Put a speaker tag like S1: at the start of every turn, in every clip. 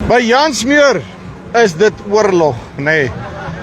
S1: By Jansmuur is dit oorlog, nee.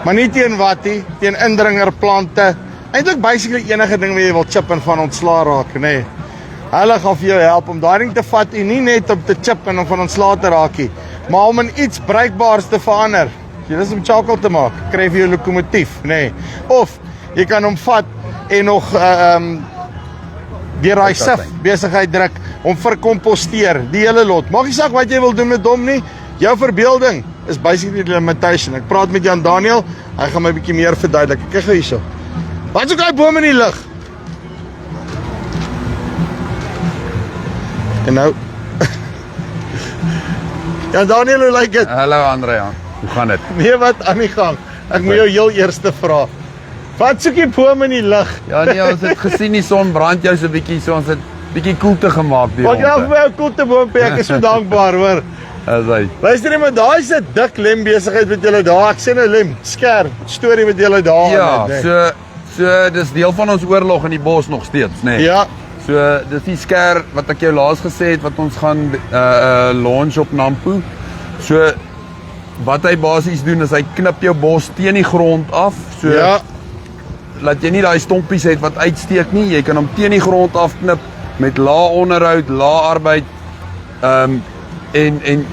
S1: Maar nie teen wat nie, teen indringerplante. Eintlik basically enige ding wat jy wil chip en van ontslaa raak, nee. Hulle gaan vir jou help om daai ding te vat en nie net om te chip en om van ontslaa te raak nie, maar om in iets bruikbaars te verander. Jy dis om charcoal te maak, kry vir jou lokomotief, nee. Of jy kan hom vat en nog deur daai sif besigheid druk om verkomposteer, die hele lot. Maak nie saak wat jy wil doen met hom nie. Jou verbeelding is basically die limitation. Ek praat met Jan Daniel, hy gaan my 'n bietjie meer verduidelik. Kyk gou hierso. Wat is ook daai boom in die lug? En nou Jan Daniel, hoe lyk dit?
S2: Hallo Andrea, hoe gaan dit?
S1: Nee, wat aan die gang? Ek moet jou heel eerste vra. Wat soek die boom in die lug?
S2: Ja nee, ons het gesien die son brand jou so 'n bietjie, so ons het bietjie koelte gemaak die
S1: Wat jy vir my 'n koelteboompie, ek is so dankbaar, hoor.
S2: As hy.
S1: Luister net, maar daai is 'n dik lem besigheid wat julle daar. Ek sê nou lem, skerp storie wat julle daar
S2: Ja,
S1: het, nee.
S2: so dis deel van ons oorlog in die bos nog steeds, nê. Nee.
S1: Ja.
S2: So dis die skêr wat ek jou laas gesê het wat ons gaan launch op Nampo. So wat hy basies doen is hy knip jou bos teen die grond af. So
S1: Ja.
S2: laat jy nie daai stompies het wat uitsteek nie. Jy kan hom teen die grond afknip met lae onderhoud, lae arbeid. En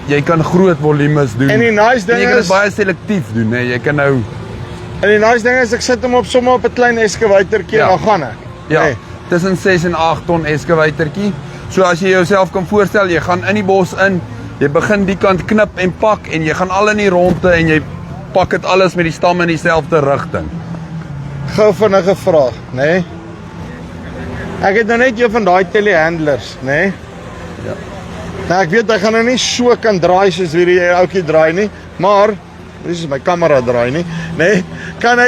S2: jy kan groot volumes doen.
S1: En die nice ding
S2: jy kan dit
S1: is
S2: baie selektief doen, hè. Jy kan nou
S1: En die nice ding is ek sit hom op sommer op 'n klein eskavatortjie en dan gaan ek.
S2: ja,
S1: Nee.
S2: tussen 6 en 8 ton eskavatortjie. So as jy jouself kan voorstel, jy gaan in die bos in, jy begin die kant knip en pak en jy gaan al in die ronde en jy pak dit alles met die stam in dieselfde rigting.
S1: Gou vinnige vraag, nê? Nee? Ek het nou net jou van daai telehandlers, nê? Nee?
S2: Ja.
S1: Nou ek weet hy gaan nou nie so kan draai soos wie die ouetjie draai nie, maar dis is my kamera draai nie, nê? Nee? Kan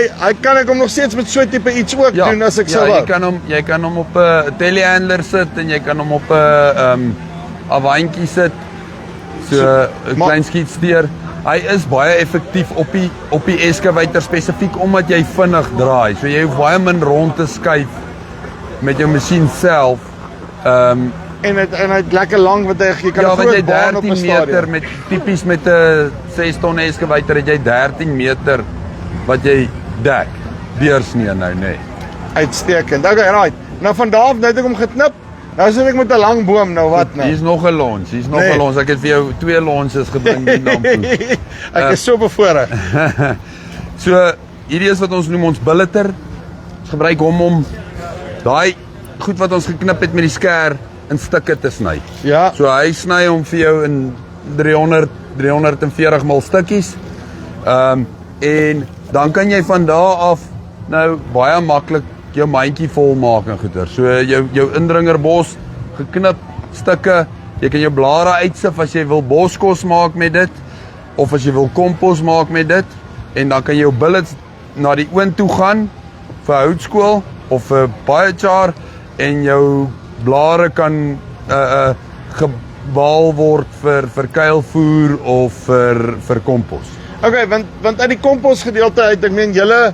S1: ek hom nog steeds met so tipe iets ook doen as ek sou wou?
S2: Jy kan hom op 'n telehandler sit en jy kan hom op 'n avantjie sit. So 'n klein skietsteer. Hy is baie effektief op die eskavator spesifiek omdat jy vinnig draai. So jy hoef baie min rond te skuif met jou masjien self.
S1: En het lekker lank wat jy kan
S2: Ja,
S1: groot
S2: want jy
S1: baan op
S2: 13
S1: 'n
S2: meter
S1: stadion.
S2: met tipies met 'n 6 ton eskavator het jy 13 meter wat jy dek deursnee nou, nee.
S1: Uitstekend. Okay, right. Nou van daar af nou het ek hom geknip. Nou sit ek met 'n lang boom, nou wat nou?
S2: Hier's nog 'n launch,
S1: Nee.
S2: Ek het vir jou 2 launches gebring in Nampo.
S1: Ek is so bevoorreg.
S2: So hierdie is wat ons noem ons billeter. Ons gebruik hom om daai goed wat ons geknip het met die skêr in stukke te sny.
S1: Ja.
S2: So hy sny hom vir jou in 340 mal stukkies. En dan kan jy van daar af nou baie maklik jou mandjie vol maak en goeder. So jou indringerbos geknip stukke. Jy kan jou blare uitsif as jy wil boskos maak met dit of as jy wil kompos maak met dit en dan kan jy jou billets na die oond toe gaan vir houtskool of vir biochar en jou blare kan gebaal word vir kuilvoer of vir kompos.
S1: Okay, want uit die kompos gedeelte uit, ek meen julle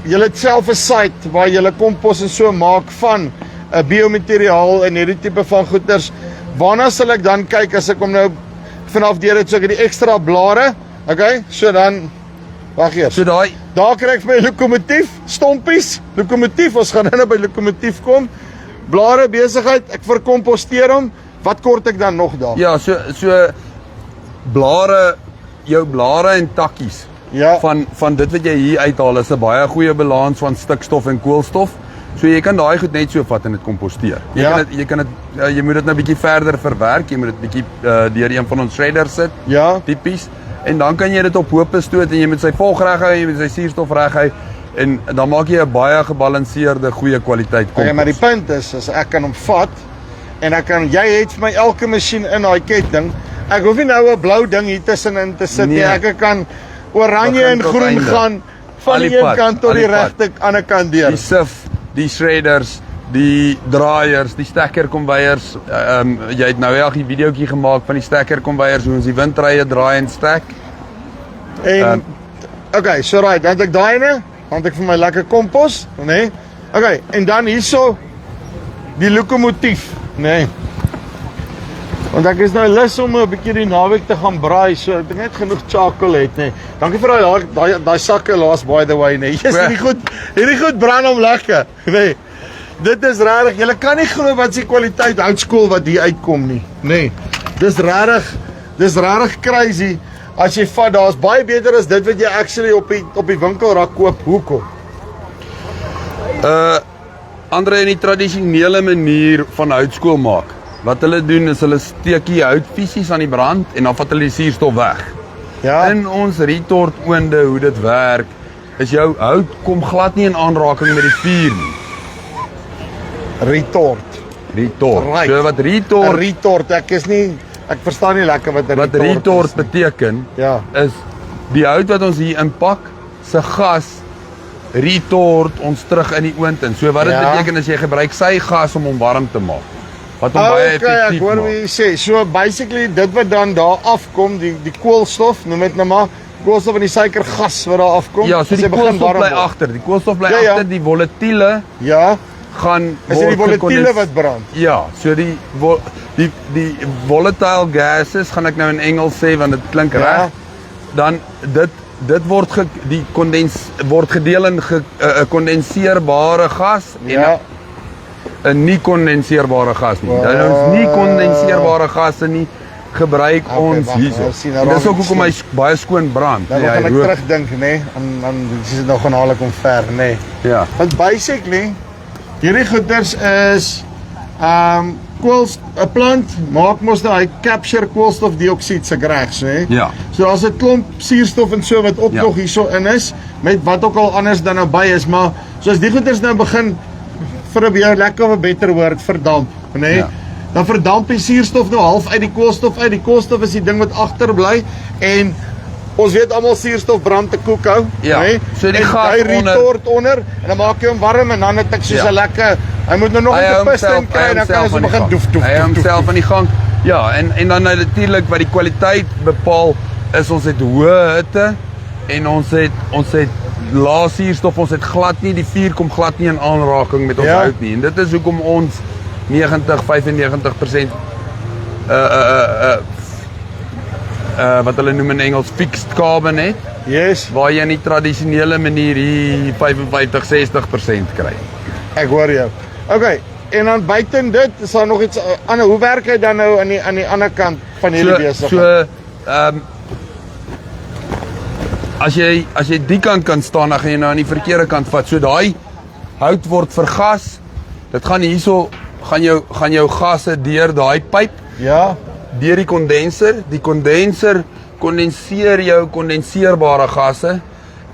S1: julle het self 'n site waar julle kompos en so maak van 'n biomateriaal en hierdie tipe van goeders. Waarna sal ek dan kyk as ek hom nou vanaf deur het so ek het die ekstra blare? Okay, so dan wag eers.
S2: So daai
S1: Daar kry ek my lokomotief, stompies, lokomotief, ons gaan nou by lokomotief kom. Blare besigheid, ek verkomposteer hom. Wat kort ek dan nog daar?
S2: ja, so blare, jou blare en takkies
S1: Ja.
S2: van dit wat jy hier uithaal is 'n baie goeie balans van stikstof en koolstof. So jy kan daai goed net so vat en dit komposteer. Jy moet dit nou bietjie verder verwerk, jy moet dit bietjie deur een van ons shredders sit.
S1: Ja.
S2: Tipies. En dan kan jy dit op hoope stoot en jy moet sy volg reg hou, jy moet sy suurstof reg hou en dan maak jy 'n baie gebalanseerde goeie kwaliteit kompos.
S1: Okay, maar die punt is, as ek kan hom vat en jy het vir my elke masjien in daai ketting. Ek hoef nie nou 'n blou ding hier tussenin te sit nie.
S2: Nee.
S1: Ek kan oranje
S2: Begin
S1: en
S2: tot
S1: groen
S2: einde.
S1: gaan van
S2: Al
S1: die
S2: die
S1: een
S2: pad,
S1: kant tot
S2: al
S1: die
S2: die pad.
S1: regte ander kant deur.
S2: Die sif, die shredders, die draaiers, die stacker konveiers. Jy het nou die videoetjie gemaak van die stacker konveiers hoe ons die windrye draai en stack.
S1: En okay, so right, dan het ek daai ene, dan het ek vir my lekker kompos, nê? Nee? Okay, en dan hierso die lokomotief, nê? Nee. Want ek is nou lus om 'n bietjie die naweek te gaan braai, so ek net genoeg charcoal het, nê. Dankie vir daai sakke laas by the way, nê. Yes, hierdie goed brand om lekker, nê. Dit is regtig, julle kan nie glo wat se kwaliteit houtskool wat hier uitkom nie, nê. Dis regtig crazy. As jy vat, daar's baie beter as dit wat jy actually op die winkelrak koop. Hoekom?
S2: Andre, in die tradisionele manier van houtskool maak. Wat hulle doen is hulle steek die hout fisies aan die brand en dan vat hulle die suurstof weg.
S1: Ja.
S2: In ons retort oonde hoe dit werk, is jou hout kom glad nie in aanraking met die vuur nie.
S1: Retort. Right.
S2: So wat
S1: 'n retort, ek verstaan nie lekker wat 'n retort is.
S2: Wat retort beteken,
S1: ja,
S2: is die hout wat ons hier inpak, se gas retort ons terug in die oond in. So wat dit beteken is jy gebruik sy gas om hom warm te maak. Wat hom baie effektief maak. Ek hoor wat jy sê. So basically dit wat dan daar afkom, die koolstof, noem dit nou maar, koolstof en die suikergas wat daar afkom. Ja, so die koolstof bly agter. Die koolstof bly agter, die volatiele gaan
S1: is dit die volatiele wat brand?
S2: Ja, so die volatile gases, gaan ek nou in Engels sê want dit klink reg. Dan dit word gedeel in 'n kondenseerbare gas en 'n nie kondenseerbare gas nie. Dan ons nie kondenseerbare gasse nie gebruik ons hierso. Dis ook hoekom hy baie skoon brand.
S1: Dan gaan ek terugdink, nê, aan dis dit nou genaamlik om ver, nê.
S2: Ja.
S1: Want basically hierdie goeders is 'n plant maak mos nou hy capture koolstofdioksied se regs, nê?
S2: Ja.
S1: So as 'n klomp suurstof en so wat ook nog hierso in is, met wat ook al anders dan nou by is, maar soos die goeders nou begin vir 'n weer lekker of 'n beter woord verdamp, nê? Ja. Dan verdamp die suurstof nou half uit die koolstof uit. Die koolstof is die ding wat agterbly en ons weet almal suurstof brand te koek hou, nê?
S2: So die gas
S1: retort onder en dan maak jy hom warm en dan het ek soos 'n lekker hy moet nou nog 'n piston kry dan kan ons begin doef.
S2: Hy homself aan die gang. Ja, en dan natuurlik wat die kwaliteit bepaal is ons het hoë hitte en ons het lae suurstof, ons het glad nie die vuur kom glad nie in aanraking met ons hout nie. En dit is hoekom ons 95% wat hulle noem in Engels fixed carbon het.
S1: Yes.
S2: Waar jy in die tradisionele manier hier 55-60% kry.
S1: Ek hoor jou. Okay, en dan buiten dit is daar nog iets ander. Hoe werk hy dan nou aan die ander kant van hierdie besigheid?
S2: As jy die kant kan staan, dan gaan jy nou aan die verkeerde kant vat. So daai hout word vergas. Dit gaan hierso gaan jou gasse deur daai pyp.
S1: Ja.
S2: Deur die kondenser. Die kondenser kondenseer jou kondenseerbare gasse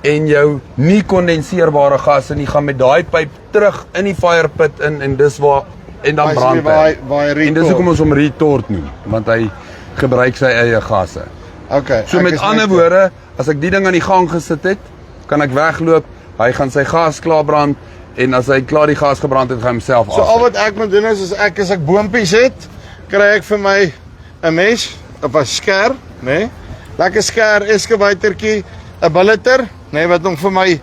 S2: en jou nie kondenseerbare gasse nie gaan met daai pyp terug in die fire pit in en dis waar en dan brand hy. En dis hoekom ons hom retort noem, want hy gebruik sy eie gasse.
S1: Okay.
S2: So met ander woorde, as ek die ding aan die gang gesit het, kan ek wegloop, hy gaan sy gas klaar brand en as hy klaar die gas gebrand het, gaan hy homself af.
S1: So al wat ek moet doen is as ek boompies het, kry ek vir my 'n mes of 'n skêr, nê? Lekker skêr, excavatortjie, 'n billeter, nê, wat hom vir my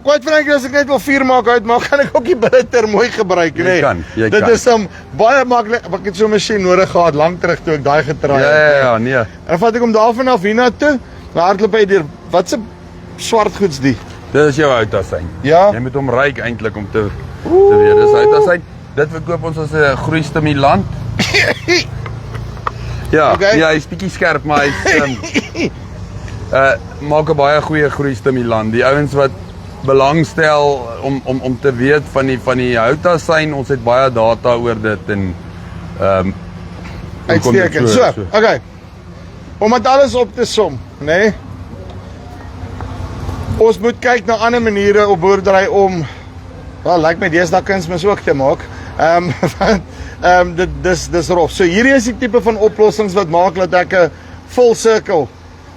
S1: quite frankly, as ek net wil vuur maak uitmaak, kan ek ook die billeter mooi gebruik, nê. Dit is baie maklik. Ek het so 'n masjien nodig gehad lank terug toe ek daai getraai het.
S2: Ja, nee.
S1: En dan vat ek hom daarvan af hiernatoe, dan hardloop hy deur. Wat se swart goeds die?
S2: Dit is jou houtasyn.
S1: Ja.
S2: Jy moet hom ryk eintlik om te weet. Dis houtasyn. Dit verkoop ons as 'n groeistimulant. Ja, ja, hy's bietjie skerp, maar hy's maak 'n baie goeie groeistimulant. Die ouens wat belangstel om te weet van die houtasyn, ons het baie data oor dit en
S1: uitstekend. So, okay. Om dit alles op te som, nê? Ons moet kyk na ander maniere op boerdery om lyk my deesdae kunsmis ook te maak. Dis rof. So hierdie is die tipe van oplossings wat maak dat ek 'n full circle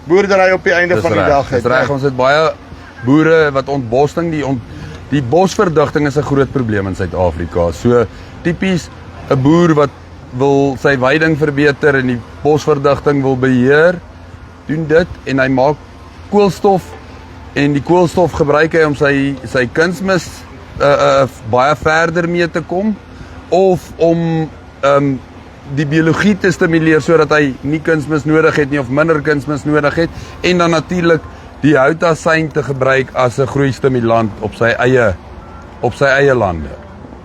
S1: boerdery op die einde van die dag het.
S2: Dis reg, ons het baie boere wat ontbosting, die bosverdigting is 'n groot probleem in Suid-Afrika. So tipies 'n boer wat wil sy weiding verbeter en die bosverdigting wil beheer, doen dit en hy maak koolstof en die koolstof gebruik hy om sy kunsmis baie verder mee te kom of om die biologie te stimuleer sodat hy nie kunsmis nodig het nie of minder kunsmis nodig het en dan natuurlik die houtasyn te gebruik as 'n groeistimulant op sy eie lande.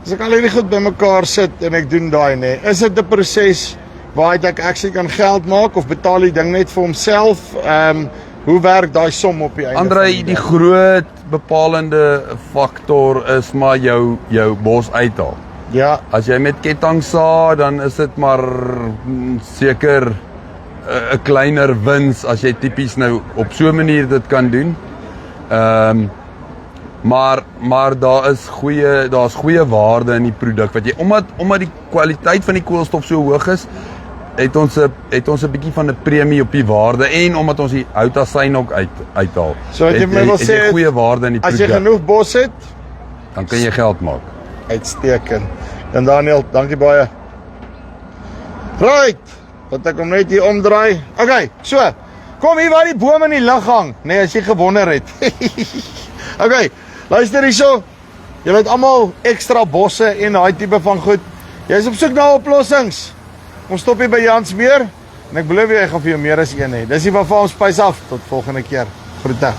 S1: As ek al hierdie goed bymekaar sit en ek doen daai nê, is dit 'n proses waaruit ek actually kan geld maak of betaal die ding net vir homself? Hoe werk daai som op die einde?
S2: Andrei, die groot bepalende faktor is maar jou bos uithaal.
S1: Ja,
S2: As jy met ketting saai, dan is dit maar seker 'n kleiner wins as jy tipies nou op so 'n manier dit kan doen. Maar daar's goeie waarde in die produk wat jy omdat die kwaliteit van die koolstof so hoog is, het ons 'n bietjie van 'n premie op die waarde en omdat ons die houtasyn ook uithaal.
S1: So wat jy my wil sê,
S2: het jy goeie waarde in die
S1: as jy
S2: produk.
S1: genoeg bos het,
S2: Dan kan jy geld maak.
S1: uitstekend. En Daniel, dankie baie. Right, dat ek hom net hier omdraai. Okay, so, kom hier waar die boom in die lug hang. Nee, as jy gewonder het. Okay, luister hierso. Julle het almal ekstra bosse en daai tipe van goed. Jy's op soek na oplossings. Ons stop hier by Jansmeer en ek belowe jy gaan vir jou meer as een hê. Dis die van Farm Spice af. Tot volgende keer. Groete.